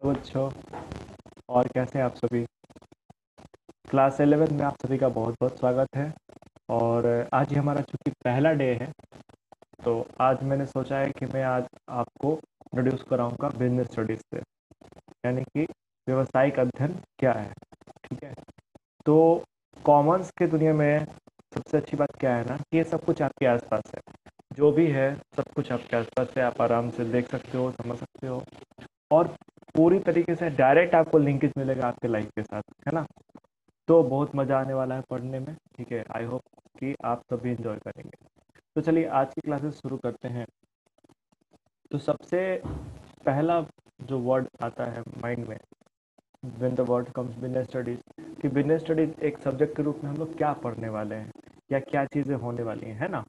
Hello बच्चों। और कैसे हैं आप सभी। क्लास 11 में आप सभी का बहुत बहुत स्वागत है। और आज ही हमारा चूंकि पहला डे है, तो आज मैंने सोचा है कि मैं आज आपको इंट्रोड्यूस कराऊंगा बिजनेस स्टडीज से, यानी कि व्यवसायिक अध्ययन क्या है। ठीक है। तो कॉमर्स की दुनिया में सबसे अच्छी बात क्या है ना, कि ये सब कुछ आपके आसपास है। जो भी है सब कुछ आपके आसपास है, आप आराम से देख सकते हो, समझ सकते हो। और पूरी तरीके से डायरेक्ट आपको लिंकेज मिलेगा आपके लाइफ के साथ, है ना। तो बहुत मज़ा आने वाला है पढ़ने में। ठीक है, आई होप कि आप सभी इंजॉय करेंगे। तो चलिए आज की क्लासेस शुरू करते हैं। तो सबसे पहला जो वर्ड आता है माइंड में when the word comes business studies, कि बिजनेस स्टडीज एक सब्जेक्ट के रूप में हम लोग क्या पढ़ने वाले हैं या क्या चीज़ें होने वाली हैं, है ना।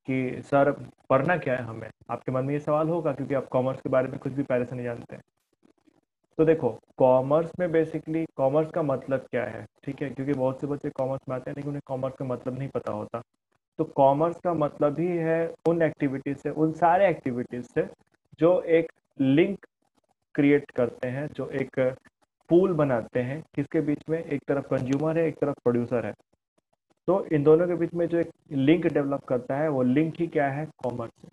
कि सर पढ़ना क्या है हमें, आपके मन में ये सवाल होगा क्योंकि आप कॉमर्स के बारे में कुछ भी पहले से नहीं जानते हैं। तो देखो, कॉमर्स में बेसिकली कॉमर्स का मतलब क्या है, ठीक है, क्योंकि बहुत से बच्चे कॉमर्स में आते हैं लेकिन उन्हें कॉमर्स का मतलब नहीं पता होता। तो कॉमर्स का मतलब ही है उन एक्टिविटीज से, उन सारे एक्टिविटीज से जो एक लिंक क्रिएट करते हैं, जो एक पूल बनाते हैं, किसके बीच में एक तरफ कंज्यूमर है, एक तरफ प्रोड्यूसर है। तो इन दोनों के बीच में जो एक लिंक डेवलप करता है, वो लिंक ही क्या है, कॉमर्स।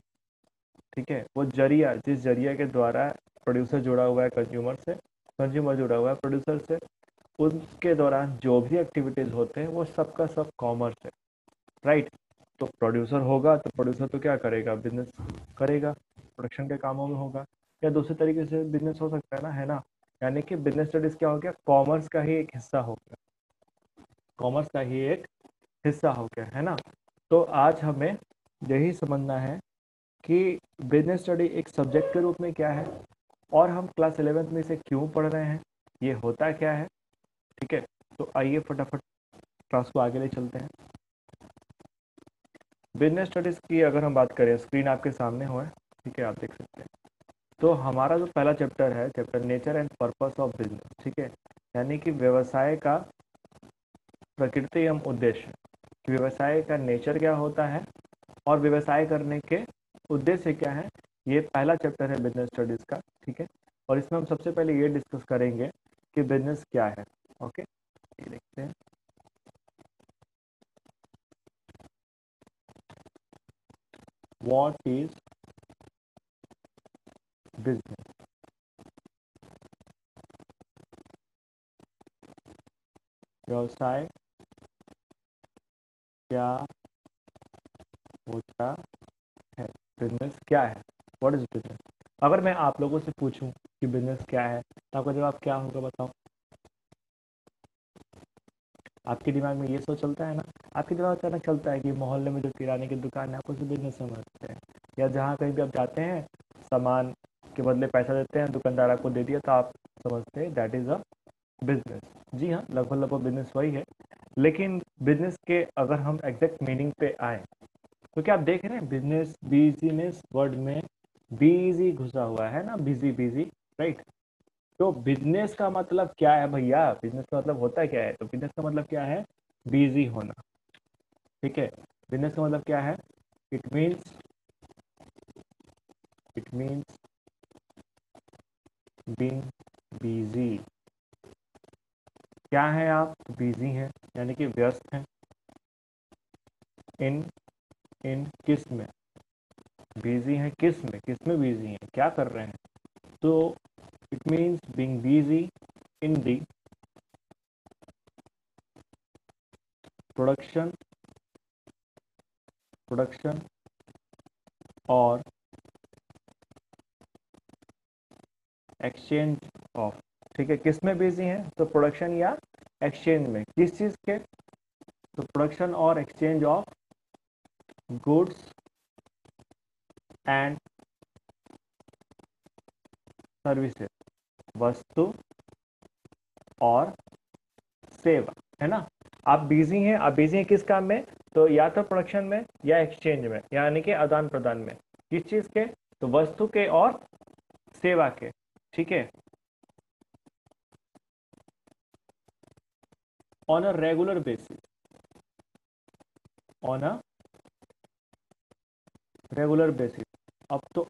ठीक है, वो जरिया, जिस जरिया के द्वारा प्रोड्यूसर जुड़ा हुआ है कंज्यूमर से, कंज्यूमर जुड़ा हुआ है प्रोड्यूसर से, उनके दौरान जो भी एक्टिविटीज होते हैं वो सबका सब कॉमर्स है। राइट। तो प्रोड्यूसर होगा तो प्रोड्यूसर तो क्या करेगा, बिजनेस करेगा, प्रोडक्शन के कामों में होगा। या दूसरे तरीके से बिजनेस हो सकता है ना, है ना। यानी कि बिजनेस स्टडीज क्या हो गया, कॉमर्स का ही एक हिस्सा हो गया, कॉमर्स का ही एक हिस्सा हो गया, है ना। तो आज हमें यही समझना है कि बिजनेस स्टडी एक सब्जेक्ट के रूप में क्या है, और हम क्लास 11th में इसे क्यों पढ़ रहे हैं, ये होता क्या है। ठीक है। तो आइए फटाफट क्लास को आगे ले चलते हैं। बिजनेस स्टडीज की अगर हम बात करें, स्क्रीन आपके सामने हो है, ठीक है, आप देख सकते हैं। तो हमारा जो पहला चैप्टर है, chapter nature and purpose of business, ठीक है, यानी कि व्यवसाय का प्रकृति एवं उद्देश्य, कि व्यवसाय का नेचर क्या होता है और व्यवसाय करने के उद्देश्य क्या है। ये पहला चैप्टर है बिजनेस स्टडीज का। ठीक है। और इसमें हम सबसे पहले ये डिस्कस करेंगे कि बिजनेस क्या है। ओके, ये देखते हैं। What is business. व्यवसाय क्या होता है, बिजनेस क्या है, व्हाट इज बिजनेस। अगर मैं आप लोगों से पूछूं कि बिजनेस क्या है, तो आपका जवाब क्या होगा, बताओ। आपके दिमाग में ये सोच चलता है ना, आपके दिमाग में अचानक चलता है कि मोहल्ले में जो किराने की दुकान है आप उसे बिजनेस समझते हैं, या जहाँ कहीं भी आप जाते हैं, सामान के बदले पैसा देते हैं, दुकानदार आपको दे दिया तो आप समझते हैं दैट इज अ बिजनेस। जी हाँ, लगभग लगभग बिजनेस वही है। लेकिन बिजनेस के अगर हम एग्जैक्ट मीनिंग पे आए, तो क्या आप देख रहे हैं बिजनेस, बिजीनेस वर्ड में बिजी घुसा हुआ है ना, बिजी बिजी। राइट। तो बिजनेस का मतलब क्या है भैया, बिजनेस का मतलब होता क्या है, तो बिजनेस का मतलब क्या है, बिजी होना। ठीक है। बिजनेस का मतलब क्या है, it means, it means being busy. क्या है आप, बिजी हैं, यानी कि व्यस्त हैं। इन इन किस में, बिजी हैं किस में बिजी हैं, क्या कर रहे हैं। तो it means being busy in the production, production और एक्सचेंज ऑफ। ठीक है, किस में बिजी हैं, तो प्रोडक्शन या एक्सचेंज में, किस चीज के, तो प्रोडक्शन और exchange of goods and services, वस्तु और सेवा, है ना। आप बिजी हैं, आप बिजी हैं किस काम में, तो या तो प्रोडक्शन में या एक्सचेंज में, यानी कि आदान प्रदान में, किस चीज के, तो वस्तु के और सेवा के। ठीक है। On a regular basis, on a regular basis. अब तो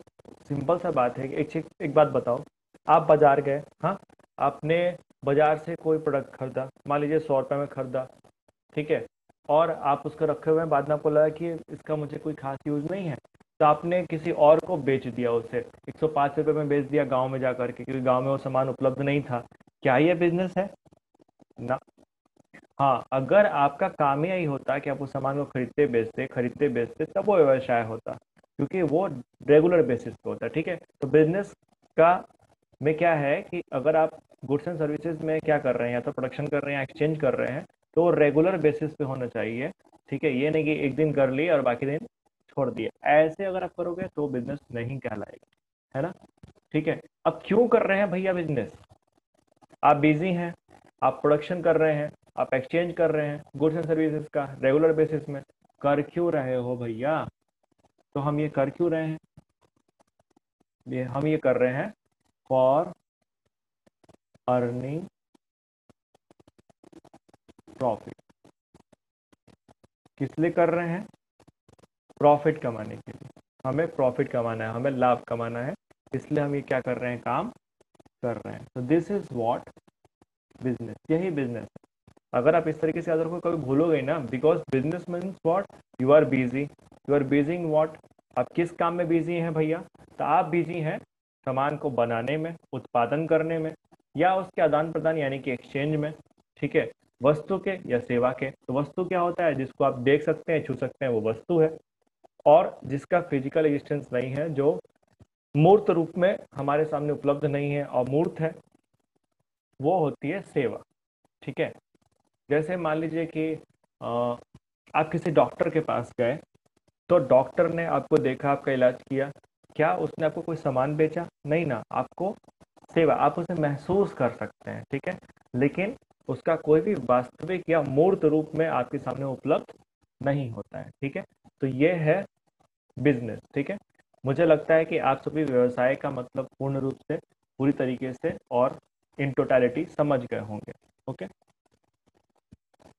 सिंपल सा बात है कि एक बात बताओ, आप बाजार गए, हाँ, आपने बाजार से कोई प्रोडक्ट खरीदा, मान लीजिए 100 रुपये में खरीदा, ठीक है, और आप उसको रखे हुए हैं, बाद में आपको लगा कि इसका मुझे कोई खास यूज नहीं है, तो आपने किसी और को बेच दिया, उसे 105 रुपये में बेच दिया गांव में जाकर के, क्योंकि गांव में वो सामान उपलब्ध नहीं था। क्या ये बिजनेस है? ना। हाँ, अगर आपका काम ही यही होता कि आप उस सामान को खरीदते बेचते, तब वो व्यवसाय होता, क्योंकि वो रेगुलर बेसिस पे होता है, ठीक है। तो बिजनेस का में क्या है कि अगर आप गुड्स एंड सर्विसेज में क्या कर रहे हैं, या तो प्रोडक्शन कर रहे हैं या एक्सचेंज कर रहे हैं, तो वो रेगुलर बेसिस पे होना चाहिए, ठीक है। ये नहीं कि एक दिन कर लिए और बाकी दिन छोड़ दिए, ऐसे अगर आप करोगे तो बिजनेस नहीं कहलाएगा, है ना। ठीक है। अब क्यों कर रहे हैं भैया बिजनेस? आप बिजी हैं, आप प्रोडक्शन कर रहे हैं, आप एक्सचेंज कर रहे हैं गुड्स एंड सर्विसेज का रेगुलर बेसिस में, कर क्यों रहे हो भैया? तो हम ये कर क्यों रहे हैं? हम ये कर रहे हैं फॉर अर्निंग प्रॉफिट। किस लिए कर रहे हैं? प्रॉफिट कमाने के लिए। हमें प्रॉफिट कमाना है, हमें लाभ कमाना है, इसलिए हम ये क्या कर रहे हैं, काम कर रहे हैं। तो दिस इज व्हाट बिजनेस, यही बिजनेस है। अगर आप इस तरीके से अदर को कभी भूलोगे ना, because business means what, you are busy, you are busy in what, आप किस काम में बिजी हैं भैया? तो आप बिजी हैं सामान को बनाने में, उत्पादन करने में, या उसके आदान प्रदान यानी कि एक्सचेंज में, ठीक है, वस्तु के या सेवा के। तो वस्तु क्या होता है? जिसको आप देख सकते हैं, छू सकते हैं, वो वस्तु है। और जिसका फिजिकल एग्जिस्टेंस नहीं है, जो मूर्त रूप में हमारे सामने उपलब्ध नहीं है और मूर्त है, वो होती है सेवा, ठीक है। जैसे मान लीजिए कि आप किसी डॉक्टर के पास गए, तो डॉक्टर ने आपको देखा, आपका इलाज किया, क्या उसने आपको कोई सामान बेचा? नहीं ना, आपको सेवा, आप उसे महसूस कर सकते हैं, ठीक है, लेकिन उसका कोई भी वास्तविक या मूर्त रूप में आपके सामने उपलब्ध नहीं होता है, ठीक है। तो ये है बिजनेस, ठीक है। मुझे लगता है कि आप सभी व्यवसाय का मतलब पूर्ण रूप से, पूरी तरीके से और इन टोटलिटी समझ गए होंगे। ओके,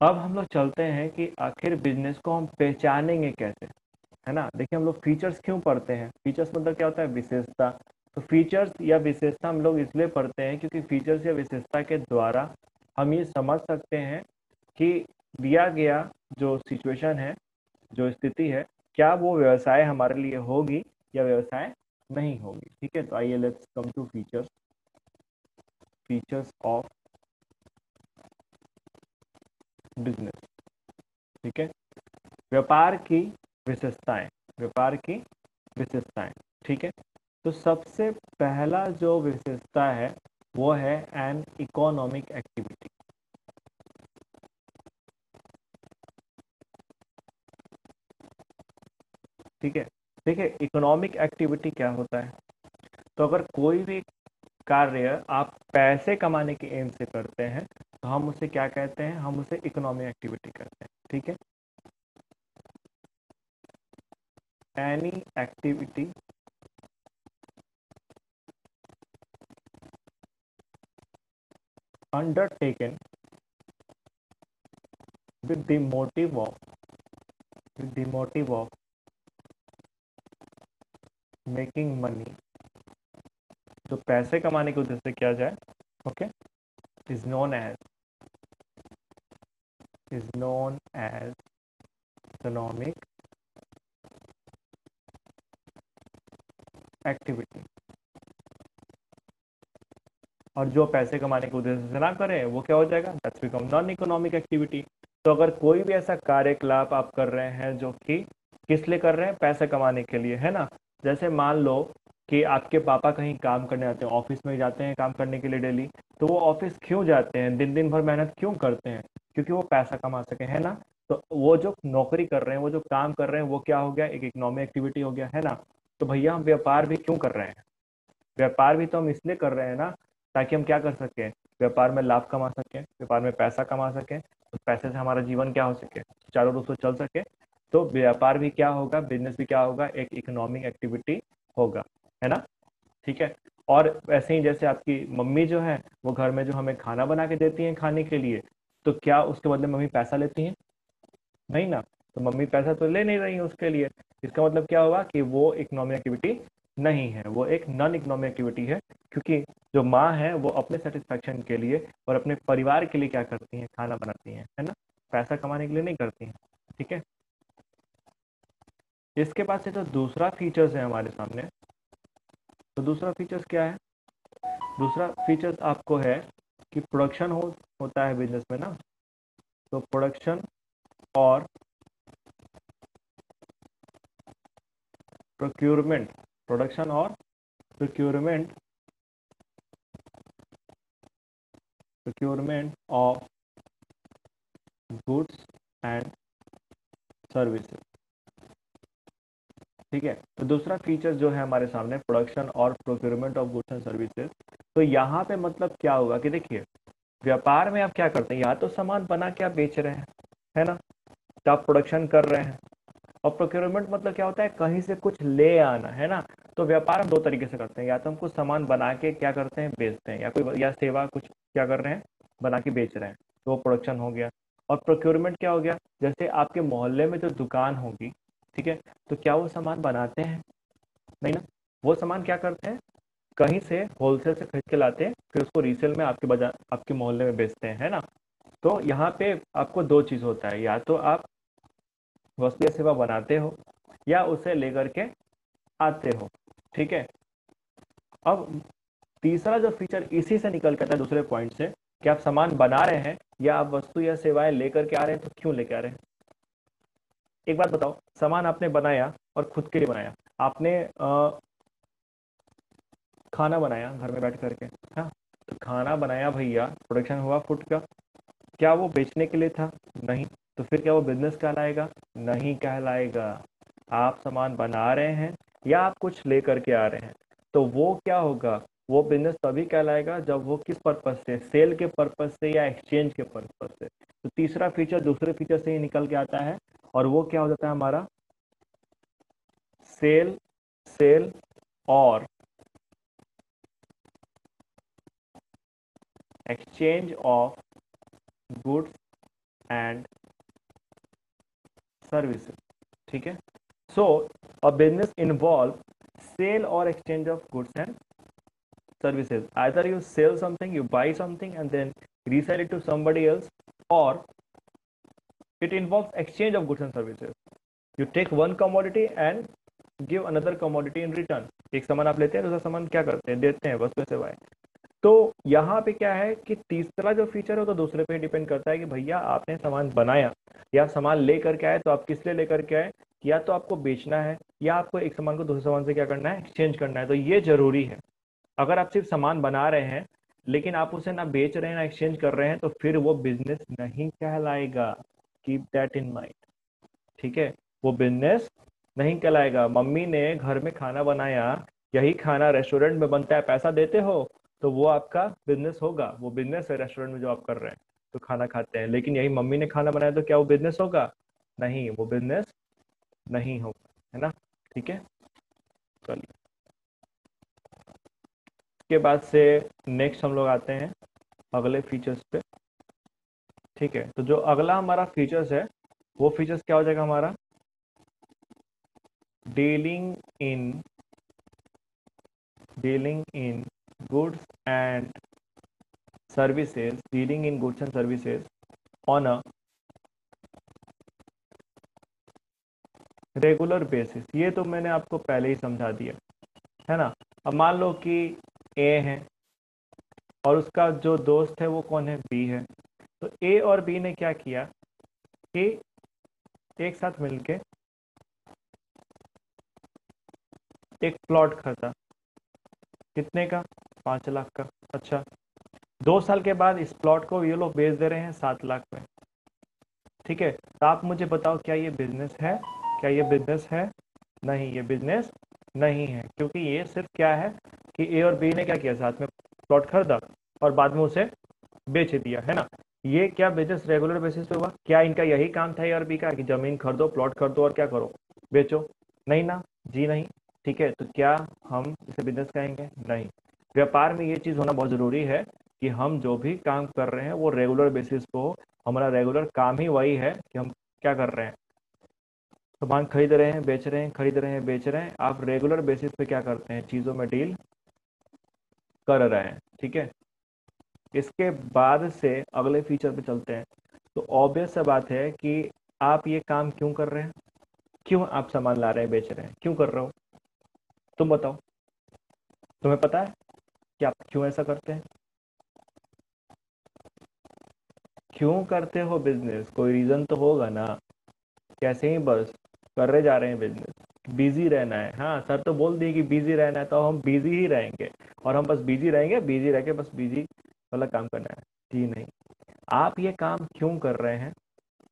अब हम लोग चलते हैं कि आखिर बिजनेस को हम पहचानेंगे कैसे, है ना। देखिए, हम लोग फीचर्स क्यों पढ़ते हैं? फीचर्स मतलब क्या होता है? विशेषता। तो फीचर्स या विशेषता हम लोग इसलिए पढ़ते हैं क्योंकि फीचर्स या विशेषता के द्वारा हम ये समझ सकते हैं कि दिया गया जो सिचुएशन है, जो स्थिति है, क्या वो व्यवसाय हमारे लिए होगी या व्यवसाय नहीं होगी, ठीक है। तो आइए, let's come to features. Features of business, ठीक है। व्यापार की विशेषताएं, व्यापार की विशेषताएं, ठीक है। तो सबसे पहला जो विशेषता है वो है एन इकोनॉमिक एक्टिविटी, ठीक है। देखिए, इकोनॉमिक एक्टिविटी क्या होता है? तो अगर कोई भी कार्य आप पैसे कमाने के एम से करते हैं, तो हम उसे क्या कहते हैं? हम उसे इकोनॉमिक एक्टिविटी कहते हैं, ठीक है। Any activity undertaken with the motive of with the motive of making money, जो पैसे कमाने के उद्देश्य से किया जाए, okay, is known as economic activity. और जो पैसे कमाने के उद्देश्य से ना करें, वो क्या हो जाएगा? That's become non economic activity. तो अगर कोई भी ऐसा कार्यकलाप आप कर रहे हैं जो कि किस लिए कर रहे हैं? पैसे कमाने के लिए, है ना। जैसे मान लो कि आपके पापा कहीं काम करने जाते हैं, ऑफिस में जाते हैं काम करने के लिए डेली, तो वो ऑफिस क्यों जाते हैं, दिन दिन भर मेहनत क्यों करते हैं? क्योंकि वो पैसा कमा सके, है ना। तो वो जो नौकरी कर रहे हैं, वो जो काम कर रहे हैं, वो क्या हो गया? एक इकोनॉमिक एक्टिविटी हो गया, है ना। तो भैया, हम व्यापार भी क्यों कर रहे हैं? व्यापार भी तो हम इसलिए कर रहे हैं ना, ताकि हम क्या कर सकें? व्यापार में लाभ कमा सकें, व्यापार में पैसा कमा सकें, उस पैसे से हमारा जीवन क्या हो सके? चारों रूप से चल सके। तो व्यापार भी क्या होगा? बिजनेस भी क्या होगा? एक इकोनॉमिक एक्टिविटी होगा, है ना। ठीक है। और वैसे ही जैसे आपकी मम्मी जो है, वो घर में जो हमें खाना बना के देती हैं खाने के लिए, तो क्या उसके बदले मम्मी पैसा लेती हैं? नहीं ना। तो मम्मी पैसा तो ले नहीं रही है उसके लिए। इसका मतलब क्या होगा कि वो इकोनॉमिक एक्टिविटी नहीं है, वो एक नॉन इकोनॉमिक एक्टिविटी है, क्योंकि जो माँ है वो अपने सेटिस्फैक्शन के लिए और अपने परिवार के लिए क्या करती हैं, खाना बनाती हैं, है ना, पैसा कमाने के लिए नहीं करती हैं। ठीक है, इसके बाद से जो दूसरा फीचर्स है हमारे सामने, तो दूसरा फीचर्स क्या है? दूसरा फीचर्स आपको है कि प्रोडक्शन होता है बिजनेस में ना, तो प्रोडक्शन और प्रोक्यूरमेंट, प्रोडक्शन और procurement, procurement of goods and services. ठीक है, तो दूसरा फीचर जो है हमारे सामने प्रोडक्शन और procurement of goods and services. तो यहाँ पे मतलब क्या होगा कि देखिए, व्यापार में आप क्या करते हैं, या तो सामान बना के आप बेच रहे हैं, है ना, तो आप प्रोडक्शन कर रहे हैं। और प्रोक्योरमेंट मतलब क्या होता है, कहीं से कुछ ले आना, है ना। तो व्यापार हम दो तरीके से करते हैं, या तो हम कुछ सामान बना के क्या करते हैं, बेचते हैं, या कोई या सेवा कुछ क्या कर रहे हैं, बना के बेच रहे हैं, तो वो प्रोडक्शन हो गया। और प्रोक्योरमेंट क्या हो गया, जैसे आपके मोहल्ले में जो दुकान होगी, ठीक है, तो क्या वो सामान बनाते हैं? नहीं ना, वो सामान क्या करते हैं, कहीं से होलसेल से खरीद के लाते हैं, फिर उसको रीसेल में आपके बाजार, आपके मोहल्ले में बेचते हैं, है ना। तो यहाँ पे आपको दो चीज होता है, या तो आप वस्तु या सेवा बनाते हो या उसे लेकर के आते हो। ठीक है, अब तीसरा जो फीचर इसी से निकल के आता है, दूसरे पॉइंट से, कि आप सामान बना रहे हैं या आप वस्तु या सेवाएं लेकर के आ रहे हैं, तो क्यों लेके आ रहे हैं? एक बात बताओ, सामान आपने बनाया और खुद के लिए बनाया, आपने खाना बनाया घर में बैठ करके, हाँ, तो खाना बनाया भैया, प्रोडक्शन हुआ फूड का, क्या वो बेचने के लिए था? नहीं। तो फिर क्या वो बिजनेस कहलाएगा? नहीं कहलाएगा। आप सामान बना रहे हैं या आप कुछ लेकर के आ रहे हैं, तो वो क्या होगा, वो बिजनेस तभी कहलाएगा जब वो किस पर्पज से, सेल के पर्पज से या एक्सचेंज के पर्पज से। तो तीसरा फीचर दूसरे फीचर से ही निकल के आता है, और वो क्या हो जाता है हमारा, सेल, सेल और exchange of goods and services. ठीक है, so a business involve sale or exchange of goods and services. Either you sell something, you buy something and then resell it to somebody else, or it involves exchange of goods and services. You take one commodity and give another commodity in return. एक सामान आप लेते हैं, दूसरा सामान क्या करते हैं, देते हैं, वस्तु सेवाएं। तो यहाँ पे क्या है कि तीसरा जो फीचर है तो दूसरे पे डिपेंड करता है कि भैया आपने सामान बनाया या सामान लेकर के आए, तो आप किस लिए लेकर के आए, या तो आपको बेचना है या आपको एक सामान को दूसरे सामान से क्या करना है, एक्सचेंज करना है। तो ये जरूरी है। अगर आप सिर्फ सामान बना रहे हैं लेकिन आप उसे ना बेच रहे हैं ना एक्सचेंज कर रहे हैं, तो फिर वो बिजनेस नहीं कहलाएगा। Keep that in mind. ठीक है, वो बिजनेस नहीं कहलाएगा। मम्मी ने घर में खाना बनाया, यही खाना रेस्टोरेंट में बनता है, पैसा देते हो, तो वो आपका बिजनेस होगा, वो बिजनेस है रेस्टोरेंट में जो आप कर रहे हैं, तो खाना खाते हैं। लेकिन यही मम्मी ने खाना बनाया, तो क्या वो बिजनेस होगा? नहीं, वो बिजनेस नहीं होगा, है ना। ठीक है, चलिए, इसके बाद से नेक्स्ट हम लोग आते हैं अगले फीचर्स पे। ठीक है, तो जो अगला हमारा फीचर्स है, वो फीचर्स क्या हो जाएगा हमारा, dealing in goods and services, dealing in goods and services on a regular basis. ये तो मैंने आपको पहले ही समझा दिया, है ना। अब मान लो कि ए है और उसका जो दोस्त है वो कौन है, बी है। तो ए और बी ने क्या किया कि एक साथ मिलके एक प्लॉट खरीदा, कितने का, 5 लाख का। अच्छा, 2 साल के बाद इस प्लॉट को ये लोग बेच दे रहे हैं 7 लाख में। ठीक है, तो आप मुझे बताओ, क्या ये बिजनेस है? क्या ये बिजनेस है? नहीं, ये बिजनेस नहीं है, क्योंकि ये सिर्फ क्या है कि ए और बी ने क्या किया, साथ में प्लॉट खरीदा और बाद में उसे बेच दिया, है ना। ये क्या बिजनेस रेगुलर बेसिस पे हुआ? क्या इनका यही काम था ए और बी का कि जमीन खरीदो, प्लॉट खरीदो और क्या करो, बेचो? नहीं ना, जी नहीं। ठीक है, तो क्या हम इसे बिजनेस कहेंगे? नहीं। व्यापार में ये चीज़ होना बहुत ज़रूरी है कि हम जो भी काम कर रहे हैं वो रेगुलर बेसिस पे हो। हमारा रेगुलर काम ही वही है कि हम क्या कर रहे हैं, सामान खरीद रहे हैं, बेच रहे हैं, खरीद रहे हैं, बेच रहे हैं, आप रेगुलर बेसिस पे क्या करते हैं, चीज़ों में डील कर रहे हैं, ठीक है। इसके बाद से अगले फीचर पे चलते हैं। तो ऑब्वियस सा बात है कि आप ये काम क्यों कर रहे हैं, क्यों आप सामान ला रहे हैं, बेच रहे हैं, क्यों कर रहे हो, तुम बताओ। तुम्हें पता है कि आप क्यों ऐसा करते हैं, क्यों करते हो बिजनेस, कोई रीजन तो होगा ना। कैसे ही बस कर रहे जा रहे हैं बिजनेस, बिजी रहना है। हाँ, सर तो बोल दिए कि बिजी रहना है, तो हम बिजी ही रहेंगे, और हम बस बिजी रहेंगे, बिजी रह के बस बिजी वाला काम करना है। जी नहीं, आप ये काम क्यों कर रहे हैं,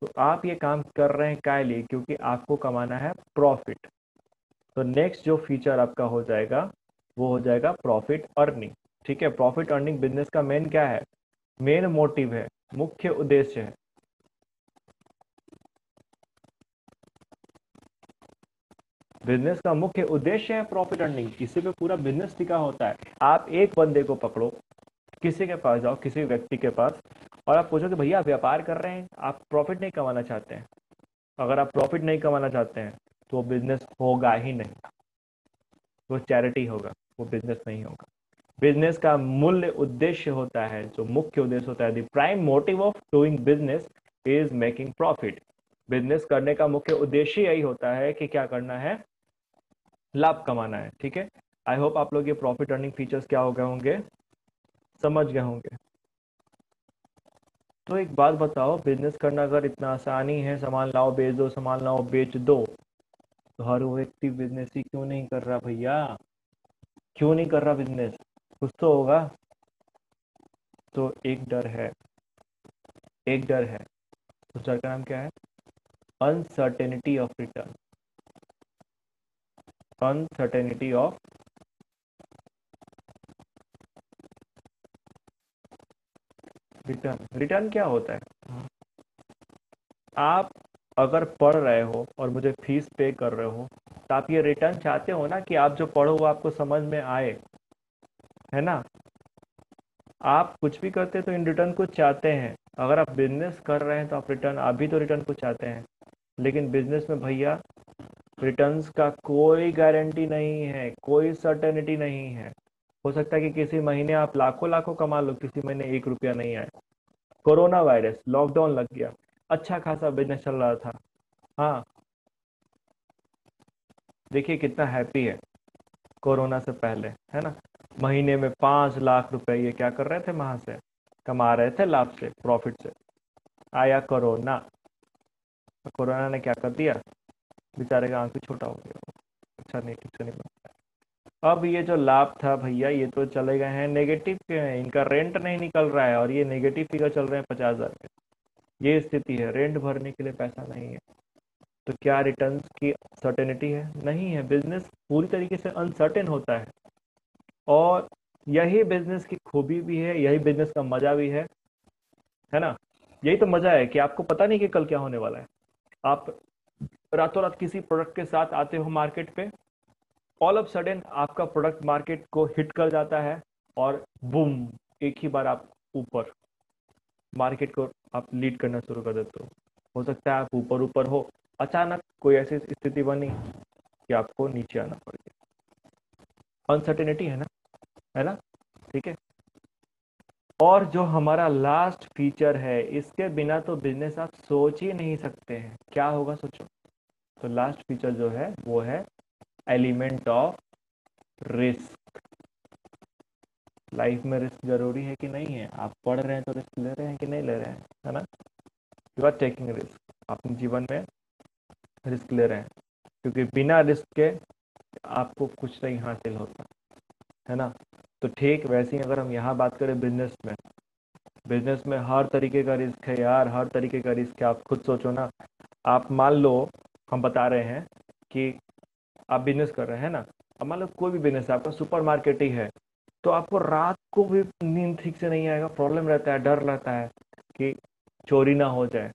तो आप ये काम कर रहे हैं काय लिए, क्योंकि आपको कमाना है प्रॉफिट। तो नेक्स्ट जो फीचर आपका हो जाएगा वो हो जाएगा प्रॉफिट अर्निंग, ठीक है। प्रॉफिट अर्निंग बिजनेस का मेन क्या है, मेन मोटिव है, मुख्य उद्देश्य है। बिजनेस का मुख्य उद्देश्य है प्रॉफिट अर्निंग, इसी पे पूरा बिजनेस टिका होता है। आप एक बंदे को पकड़ो, किसी के पास जाओ, किसी व्यक्ति के पास, और आप पूछो कि भैया आप व्यापार कर रहे हैं, आप प्रॉफिट नहीं कमाना चाहते हैं। अगर आप प्रॉफिट नहीं कमाना चाहते हैं तो वो बिजनेस होगा ही नहीं, वो चैरिटी होगा, वो बिजनेस नहीं होगा। बिजनेस का मूल्य उद्देश्य होता है, जो मुख्य उद्देश्य होता है, the prime motive of doing business is making profit. Business करने का मुख्य उद्देश्य यही होता है कि क्या करना है, लाभ कमाना है, ठीक है। आई होप आप लोग ये प्रॉफिट अर्निंग फीचर्स क्या हो गए होंगे, समझ गए होंगे। तो एक बात बताओ, बिजनेस करना अगर इतना आसानी है, सामान लाओ बेच दो, सामान लाओ बेच दो, तो हर व्यक्ति बिजनेस ही क्यों नहीं कर रहा भैया, क्यों नहीं कर रहा बिजनेस, कुछ तो होगा। तो एक डर है, एक डर है। उस डर का नाम क्या है, uncertainty of return. Uncertainty of return. Return क्या होता है, आप अगर पढ़ रहे हो और मुझे फीस पे कर रहे हो, तो आप ये रिटर्न चाहते हो ना कि आप जो पढ़ो वो आपको समझ में आए, है ना। आप कुछ भी करते हैं तो इन रिटर्न को चाहते हैं। अगर आप बिजनेस कर रहे हैं तो आप रिटर्न, आप भी तो रिटर्न को चाहते हैं। लेकिन बिजनेस में भैया रिटर्न्स का कोई गारंटी नहीं है, कोई सर्टेनिटी नहीं है। हो सकता है कि किसी महीने आप लाखों लाखों कमा लो, किसी महीने 1 रुपया नहीं आए। कोरोना वायरस, लॉकडाउन लग गया, अच्छा खासा बिजनेस चल रहा था। हाँ, देखिए कितना हैप्पी है, कोरोना से पहले, है ना। महीने में 5 लाख रुपए ये क्या कर रहे थे, वहां से कमा रहे थे, लाभ से, प्रॉफिट से। आया कोरोना, तो कोरोना ने क्या कर दिया, बेचारे का आंख भी छोटा हो गया। अच्छा नहीं, ठीक से नहीं बना। अब ये जो लाभ था भैया, ये तो चले गए हैं नेगेटिव के हैं, इनका रेंट नहीं निकल रहा है, और ये नेगेटिव फिगर चल रहे हैं 50,000 के। ये स्थिति है, रेंट भरने के लिए पैसा नहीं है। तो क्या रिटर्न्स की सर्टेनिटी है, नहीं है। बिजनेस पूरी तरीके से अनसर्टेन होता है, और यही बिजनेस की खूबी भी है, यही बिजनेस का मजा भी है ना। यही तो मजा है कि आपको पता नहीं कि कल क्या होने वाला है। आप रातों रात किसी प्रोडक्ट के साथ आते हो मार्केट पे, ऑल ऑफ सडन आपका प्रोडक्ट मार्केट को हिट कर जाता है, और बूम, एक ही बार आप ऊपर, मार्केट को आप लीड करना शुरू कर देते हो सकता है आप ऊपर ऊपर हो, अचानक कोई ऐसी स्थिति बनी कि आपको नीचे आना पड़ गया। अनसर्टेनिटी है ना, ठीक है। और जो हमारा लास्ट फीचर है, इसके बिना तो बिजनेस आप सोच ही नहीं सकते हैं, क्या होगा सोचो। तो लास्ट फीचर जो है वो है एलिमेंट ऑफ रिस्क। लाइफ में रिस्क जरूरी है कि नहीं है, आप पढ़ रहे हैं तो रिस्क ले रहे हैं कि नहीं ले रहे हैं, है ना। यू आर टेकिंग रिस्क, अपने जीवन में रिस्क ले रहे हैं, क्योंकि बिना रिस्क के आपको कुछ नहीं हासिल होता, है ना। तो ठीक वैसे ही अगर हम यहाँ बात करें बिजनेस में, बिजनेस में हर तरीके का रिस्क है यार, हर तरीके का रिस्क है। आप खुद सोचो ना, आप मान लो, हम बता रहे हैं कि आप बिजनेस कर रहे हैं ना, अब मान लो कोई भी बिजनेस है आपका, सुपर मार्केट ही है, तो आपको रात को भी नींद ठीक से नहीं आएगा, प्रॉब्लम रहता है, डर रहता है कि चोरी ना हो जाए,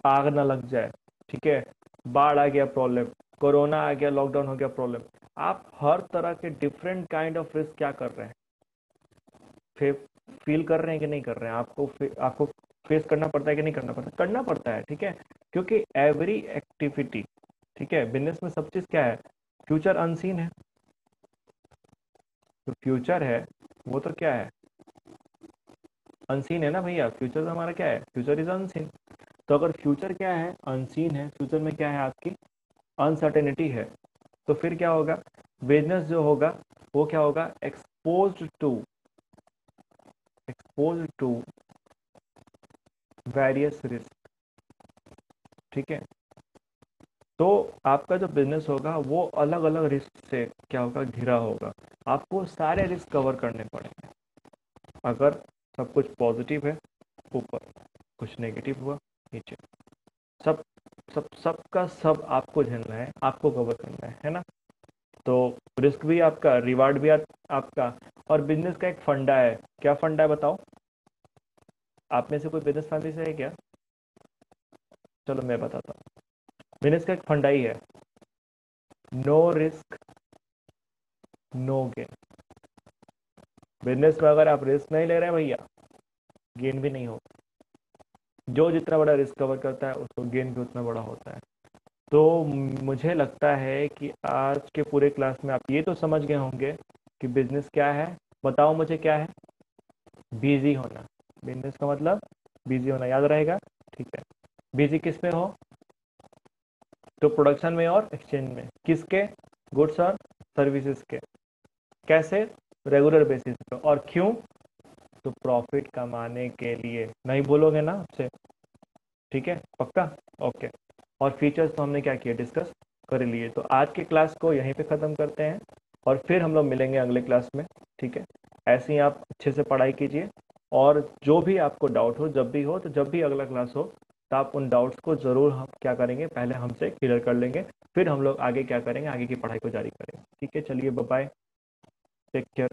आग ना लग जाए, ठीक है, बाढ़ आ गया प्रॉब्लम, कोरोना आ गया, लॉकडाउन हो गया प्रॉब्लम। आप हर तरह के डिफरेंट काइंड ऑफ रिस्क क्या कर रहे हैं, फील कर रहे हैं कि नहीं कर रहे हैं, आपको फेस करना पड़ता है कि नहीं करना पड़ता, करना पड़ता है, ठीक है। क्योंकि एवरी एक्टिविटी, ठीक है, बिजनेस में सब चीज़ क्या है, फ्यूचर अनसीन है। तो फ्यूचर है वो तो क्या है, अनसीन है ना भैया। फ्यूचर तो हमारा क्या है, फ्यूचर इज अनसीन। तो अगर फ्यूचर क्या है, अनसीन है, फ्यूचर में क्या है आपकी अनसर्टेनिटी है, तो फिर क्या होगा, बिजनेस जो होगा वो क्या होगा, एक्सपोज टू वेरियस रिस्क। ठीक है, तो आपका जो बिजनेस होगा वो अलग अलग रिस्क से क्या होगा, घिरा होगा। आपको सारे रिस्क कवर करने पड़ेंगे। अगर सब कुछ पॉजिटिव है ऊपर, कुछ नेगेटिव हुआ नीचे, सब सब सबका सब आपको झेलना है, आपको कवर करना है ना। तो रिस्क भी आपका, रिवार्ड भी आपका। और बिजनेस का एक फंडा है, क्या फंडा है बताओ, आप में से कोई बिजनेस फैमिली से है क्या? चलो मैं बताता हूँ। बिजनेस का एक फंडा ही है, no risk no gain. Business में अगर आप रिस्क नहीं ले रहे हैं भैया, गेन भी नहीं हो। जो जितना बड़ा रिस्क कवर करता है उसको गेन भी उतना बड़ा होता है। तो मुझे लगता है कि आज के पूरे क्लास में आप ये तो समझ गए होंगे कि बिजनेस क्या है। बताओ मुझे क्या है, बिजी होना। बिजनेस का मतलब बिजी होना, याद रहेगा। ठीक है, बिजी किस में हो, तो प्रोडक्शन में और एक्सचेंज में। किसके, गुड्स और सर्विसेज के। कैसे, रेगुलर बेसिस पे। और क्यों, तो प्रॉफिट कमाने के लिए। नहीं बोलोगे ना आपसे, ठीक है पक्का, ओके। और फीचर्स तो हमने क्या किया, डिस्कस कर लिए। तो आज के क्लास को यहीं पे ख़त्म करते हैं और फिर हम लोग मिलेंगे अगले क्लास में। ठीक है, ऐसे ही आप अच्छे से पढ़ाई कीजिए। और जो भी आपको डाउट हो, जब भी हो, तो जब भी अगला क्लास हो तो आप उन डाउट्स को ज़रूर हम क्या करेंगे, पहले हमसे क्लियर कर लेंगे, फिर हम लोग आगे क्या करेंगे, आगे की पढ़ाई को जारी करेंगे। ठीक है, चलिए बाय बाय, टेक केयर।